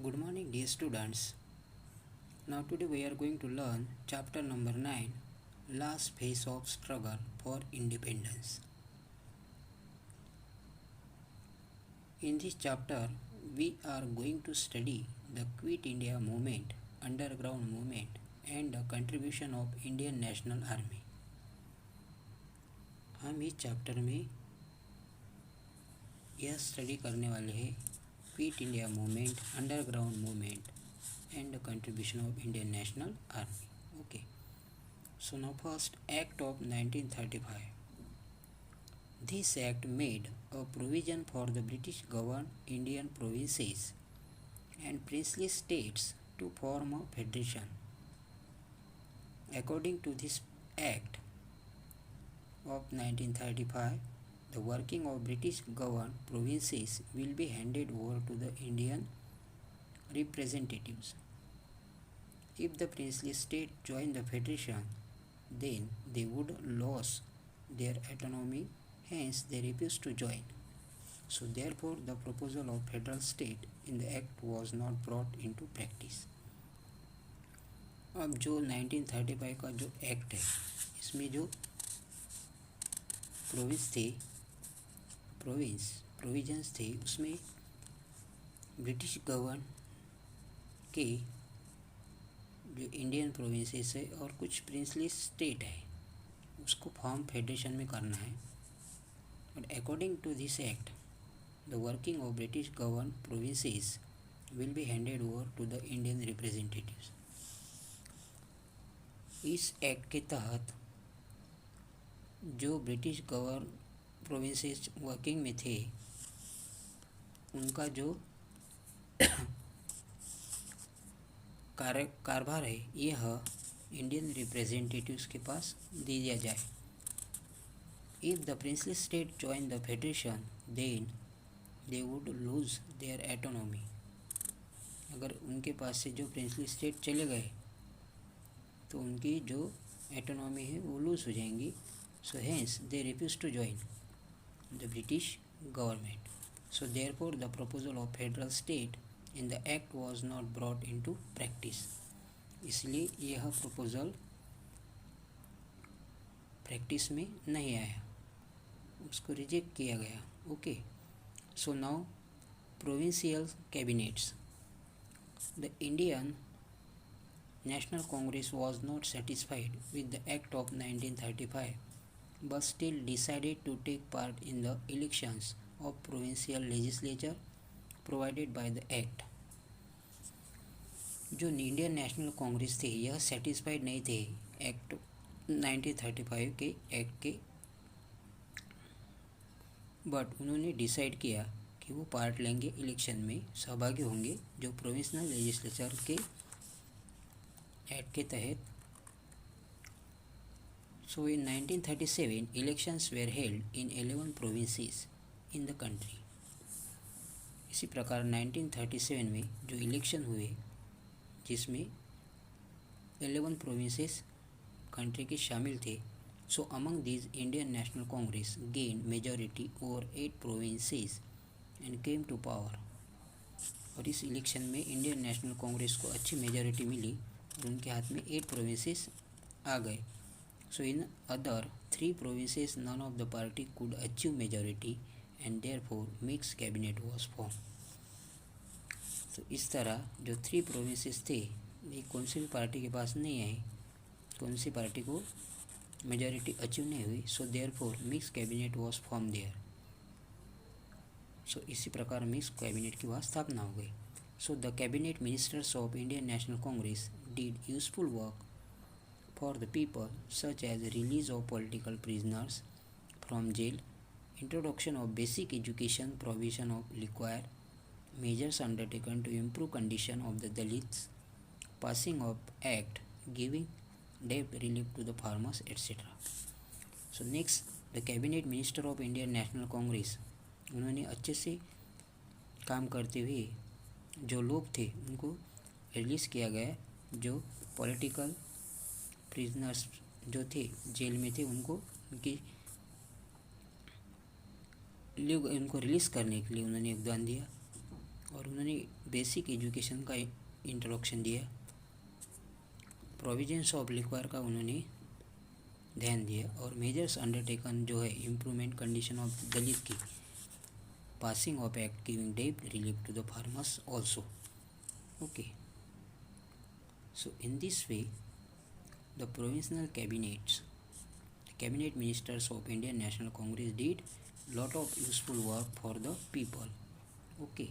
Good morning, dear students. Now, today we are going to learn chapter number 9, Last Phase of Struggle for Independence. In this chapter, we are going to study the Quit India movement, underground movement, and the contribution of Indian National Army. हम इस chapter में यह study करने वाले हैं quit India movement, underground movement and the contribution of Indian National Army. Okay. So now first, Act of 1935. This act made a provision for the British governed Indian provinces and princely states to form a federation. According to this act of 1935, the working of British governed provinces will be handed over to the Indian representatives. If the princely state join the federation, then they would lose their autonomy, hence they refused to join. So therefore the proposal of federal state in the act was not brought into practice. अब जो 1935 का जो act है, इसमें जो provisions थे, उसमें British govern के जो इंडियन प्रोविंसेस है और कुछ प्रिंसली स्टेट है, उसको फॉर्म फेडरेशन में करना है. और according to this act, the working of British govern provinces will be handed over to the Indian representatives. इस एक्ट के तहत जो ब्रिटिश गवर्न प्रोविंसेस वर्किंग में थे, उनका जो कारभार है, यह इंडियन रिप्रेजेंटेटिव्स के पास दे दिया जाए. If the princely state join the federation, then they would lose their autonomy. अगर उनके पास से जो प्रिंसली स्टेट चले गए तो उनकी जो एटोनॉमी है वो लूज हो जाएंगी. So hence they refuse to join the British government. So therefore the proposal of federal state in the act was not brought into practice. इसलिए यह प्रपोजल प्रैक्टिस में नहीं आया, उसको रिजेक्ट किया गया. Okay. So now provincial cabinets. The Indian National Congress was not satisfied with the act of 1935 but still decided to take part in the elections of provincial legislature provided by the act. जो Indian National Congress थे, यह satisfied नहीं थे act 1935 के act के, but उन्होंने decide किया कि वो पार्ट लेंगे, इलेक्शन में सहभागी होंगे जो प्रोविंशनल लेजिस्लेचर के एक्ट के तहत. So in 1937, elections were held in 11 provinces in the country. इसी प्रकार 1937 में जो इलेक्शन हुए, जिसमें 11 प्रोविंसेस कंट्री के शामिल थे. So among these Indian National Congress gain majority over 8 provinces and came to power. और इस इलेक्शन में इंडियन नेशनल कांग्रेस को अच्छी मेजॉरिटी मिली और उनके हाथ में 8 प्रोविंसेस आ गए. So in other 3 provinces, none of the party could achieve majority and therefore mixed cabinet was formed. तो इस तरह जो 3 provinces थे, ये कौन सी भी पार्टी के पास नहीं आई, कौन सी पार्टी को मेजॉरिटी अचीव नहीं हुई. सो therefore mixed cabinet was formed there. सो इसी प्रकार मिक्स कैबिनेट की वहाँ स्थापना हो गई. So the cabinet ministers of Indian National Congress did useful work for the people, such as release of political prisoners from jail, introduction of basic education, provision of liquor, measures undertaken to improve condition of the Dalits, passing of act giving debt relief to the farmers, etc. So next, the cabinet minister of Indian National Congress, उन्होंने अच्छे से काम करते हुए जो लोग थे उनको रिलीज़ किया गया. जो पॉलिटिकल प्रिजनर्स जो थे जेल में थे, उनको उनको रिलीज़ करने के लिए उन्होंने योगदान दिया. और उन्होंने बेसिक एजुकेशन का इंट्रोडक्शन दिया, प्रोविजंस ऑफ लिक्वायर का उन्होंने ध्यान दिया, और मेजर्स अंडरटेकन जो है इम्प्रूवमेंट कंडीशन ऑफ दलित की, passing of act giving debt relief to the farmers also. Okay, so in this way the provincial cabinet ministers of Indian National Congress did lot of useful work for the people. Okay,